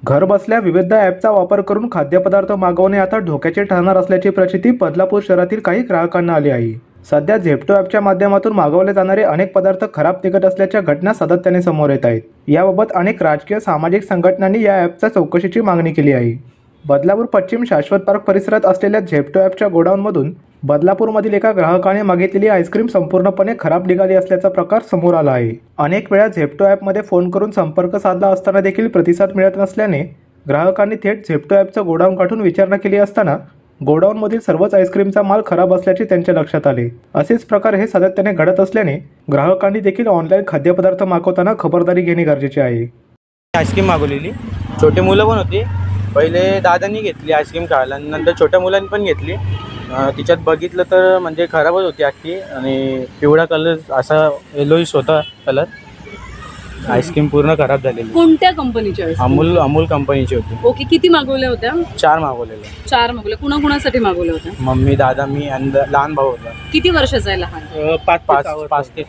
घर बसल्या विविध ॲपचा वापर करून खाद्यपदार्थ मागवणे आता धोक्याचे ठरणार असल्याची प्रचिती बदलापूर शहरातील काही ग्राहकांना आली आहे। सध्या झेप्टो ॲपच्या माध्यमातून मागवले जाणारे अनेक पदार्थ खराब निघत असल्याच्या घटना सातत्याने समोर येत आहेत। याबाबत अनेक राजकीय सामाजिक संघटनांनी या ॲपच्या चौकशीची मागणी केली आहे। बदलापूर पश्चिम शाश्वत पार्क परिसरात असलेल्या झेप्टो ॲपच्या गोडाऊनमधून बदलापूरमधील एका ग्राहकाने मागितलेली आईस्क्रीम संपूर्णपणे खराब निघाली असल्याचा प्रकार समोर आला आहे। अनेक वेळा झेप्टो ॲपमध्ये फोन करून संपर्क साधला असताना देखील प्रतिसाद मिळत नसल्याने ग्राहकांनी थेट झेप्टो ॲपचं गोडाऊन गाठून विचारणा केली असताना गोडाऊनमधील सर्वच आईस्क्रीमचा माल खराब असल्याचे त्यांच्या लक्षात आले। असेच प्रकार हे सातत्याने घडत असल्याने ग्राहकांनी देखील ऑनलाईन खाद्यपदार्थ मागवताना खबरदारी घेणे गरजेचे आहे। आईस्क्रीम मागवलेली, छोटे मुलं पण होती। पहिले दादांनी घेतली आईस्क्रीम खायला, नंतर छोट्या मुलांनी पण घेतली। तिच्यात बघितलं तर म्हणजे खराबच होती अख्खी आणि पिवळा कलर असा येलोइश होता कलर। आईस्क्रीम पूर्ण खराब झालेली। कोणत्या कंपनीची? अमूल कंपनीची होती। ओके, किती मागवल्या होत्या? 4 मागवलेल्या। 4 मागवल्या। कुणाकुणासाठी मागवल्या होत्या? मम्मी, दादा, मी आणि लहान भाऊ होता। किती वर्षाचा आहे लहान? 5 ते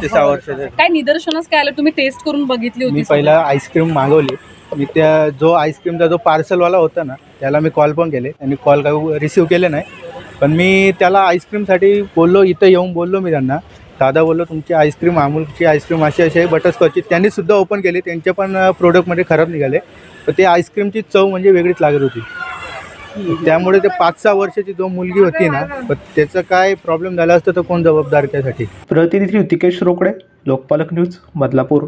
6 वर्षाचा। काय निदर्शनास काय आलं? तुम्ही टेस्ट करून बघितली होती? मी पहिला आईस्क्रीम मागवली। मी त्या जो आईस्क्रीमचा जो पार्सलवाला होता ना त्याला मी कॉल पण केले, त्यांनी कॉल काही रिसीव्ह केले नाही। पण मी त्याला आईस्क्रीमसाठी बोललो, इथं येऊन बोललो मी त्यांना, दादा बोललो तुमची आईस्क्रीम अमूलची आईस्क्रीम अशी आहे बटरस्कॉचची। त्यांनी सुद्धा ओपन केली, त्यांच्या पण प्रोडक्टमध्ये खराब निघाले। तर ते आईस्क्रीमची चव म्हणजे वेगळीच लागत होती। त्यामुळे ते 5-6 वर्षाची जो मुलगी होती ना, त्याचं काय प्रॉब्लेम झाला असतं तर कोण जबाबदार त्यासाठी? प्रतिनिधी ऋतिकेश रोकडे, लोकपालक न्यूज, बदलापूर।